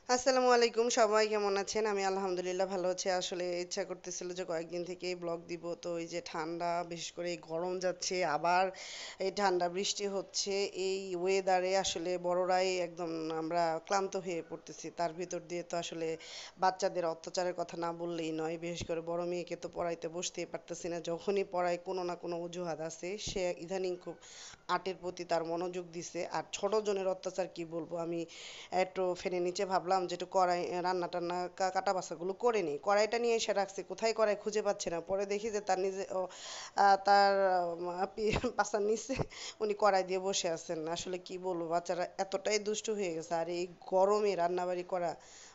আসসালামু আলাইকুম, সবাই কেমন আছেন? আমি আলহামদুলিল্লাহ ভালো আছি। আসলে ইচ্ছা করতেছিল যে কয়েকদিন থেকেই ব্লগ দিব, তো এই যে ঠান্ডা, বিশেষ করে এই গরম যাচ্ছে, আবার এই ঠান্ডা বৃষ্টি হচ্ছে, এই ওয়েদারে আসলে বড়রাই একদম আমরা ক্লান্ত হয়ে পড়তেছি। তার ভিতর দিয়ে তো আসলে বাচ্চাদের অত্যাচারের কথা না বললেই নয়। বিশেষ করে বড় মেয়েকে তো পড়াইতে বসতেই পারতেছি না, যখনই পড়াই কোনো না কোনো অজুহাত আছে। সে ইদানিং খুব আর্টের প্রতি তার মনোযোগ দিছে। আর ছোট জনের অত্যাচার কি বলবো, আমি একটু ফ্যানের নিচে ভাবলাম যে একটু কড়াই রান্না টান্না কাটা বাছাগুলো করে নিই, কড়াইটা নিয়ে এসে রাখছি, কোথায় কড়াই খুঁজে পাচ্ছি না। পরে দেখি যে তার নিজে তার পাশার নিচে উনি কড়াই দিয়ে বসে আছেন। আসলে কি বলবো, বাচ্চারা এতটাই দুষ্টু হয়ে গেছে। আর এই গরমে রান্নাবাড়ি করা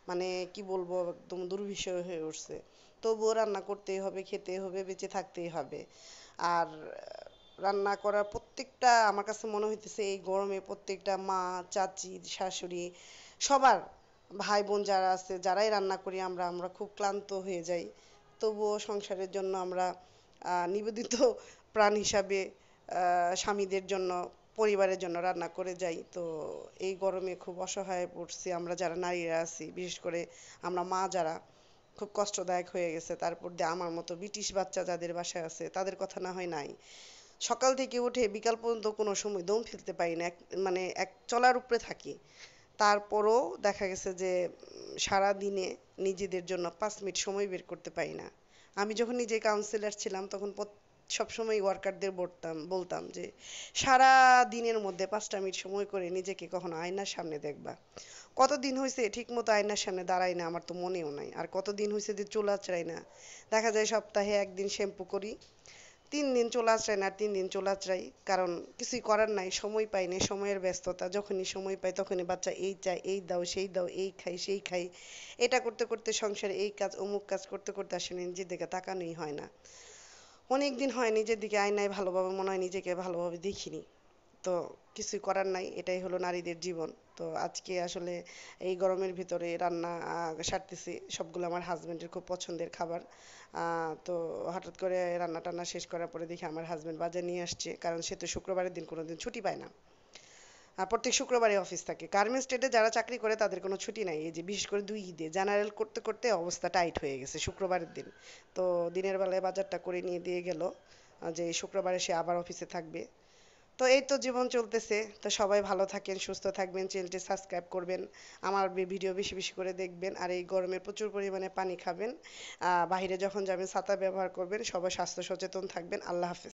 মানে কি বলবো, একদম দুর্বিষহ হয়ে উঠছে। তবুও রান্না করতেই হবে, খেতেই হবে, বেঁচে থাকতেই হবে। আর রান্না করার প্রত্যেকটা আমার কাছে মনে হইতেছে এই গরমে প্রত্যেকটা মা, চাচি, শাশুড়ি, সবার ভাই বোন যারা আছে, যারাই রান্না করি আমরা আমরা খুব ক্লান্ত হয়ে যাই। তবুও সংসারের জন্য আমরা নিবেদিত প্রাণ হিসাবে স্বামীদের জন্য, পরিবারের জন্য রান্না করে যাই। তো এই গরমে খুব অসহায় পড়ছি আমরা যারা নারীরা আছি, বিশেষ করে আমরা মা যারা, খুব কষ্টদায়ক হয়ে গেছে। তারপর দিয়ে আমার মতো ব্রিটিশ বাচ্চা যাদের বাসায় আছে তাদের কথা না হয় নাই। সকাল থেকে উঠে বিকাল পর্যন্ত কোনো সময় দম ফেলতে পারি না, মানে এক চলার উপরে থাকি। তারপরও দেখা গেছে যে সারা দিনে নিজেদের জন্য 5 মিনিট সময় বের করতে পারি না। আমি যখন নিজে কাউন্সিলর ছিলাম তখন সবসময় ওয়ার্কারদের বলতাম যে সারা দিনের মধ্যে 5টা মিনিট সময় করে নিজেকে কখনো আয়নার সামনে দেখবা। কতদিন হয়েছে ঠিক মতো আয়নার সামনে দাঁড়াই না, আমার তো মনেও নাই। আর কতদিন হয়েছে যে চুল আঁচড়াই না। দেখা যায় সপ্তাহে একদিন শ্যাম্পু করি, 3 দিন চুল আঁচড়াই না, 3 দিন চুল আঁচড়াই। কারণ কিছুই করার নাই, সময় পাই না, সময়ের ব্যস্ততা। যখনই সময় পাই তখনই বাচ্চা এই চায়, এই দাও, সেই দাও, এই খাই, সেই খাই। এটা করতে করতে সংসারে এই কাজ অমুক কাজ করতে করতে আসলে নিজের দিকে তাকানোই হয় না। অনেক দিন হয় নিজের দিকে আয়নায় ভালোভাবে মনে হয় নিজেকে ভালোভাবে দেখিনি। তো কিছুই করার নাই, এটাই হলো নারীদের জীবন। তো আজকে আসলে এই গরমের ভিতরে রান্না সারতেছি, সবগুলো আমার হাজবেন্ডের খুব পছন্দের খাবার। তো হঠাৎ করে রান্না টান্না শেষ করার পরে দেখি আমার হাজবেন্ড বাজার নিয়ে আসছে, কারণ সে তো শুক্রবারের দিন কোনোদিন ছুটি পায় না। প্রত্যেক শুক্রবারে অফিস থাকে। গার্মেন্টস ট্রেডে যারা চাকরি করে তাদের কোনো ছুটি নাই। এই যে বিশেষ করে 2 ঈদে জেনারেল করতে করতে অবস্থা টাইট হয়ে গেছে শুক্রবারের দিন। তো দিনের বেলায় বাজারটা করে নিয়ে দিয়ে গেল, যে শুক্রবারে সে আবার অফিসে থাকবে। তো এই তো জীবন চলতেছে। তো সবাই ভালো থাকেন, সুস্থ থাকবেন, চ্যানেলটি সাবস্ক্রাইব করবেন, আমার ভিডিও বেশি বেশি করে দেখবেন। আর এই গরমে প্রচুর পরিমাণে পানি খাবেন। বাইরে যখন যাবেন ছাতা ব্যবহার করবেন। সবাই স্বাস্থ্য সচেতন থাকবেন। আল্লাহ হাফেজ।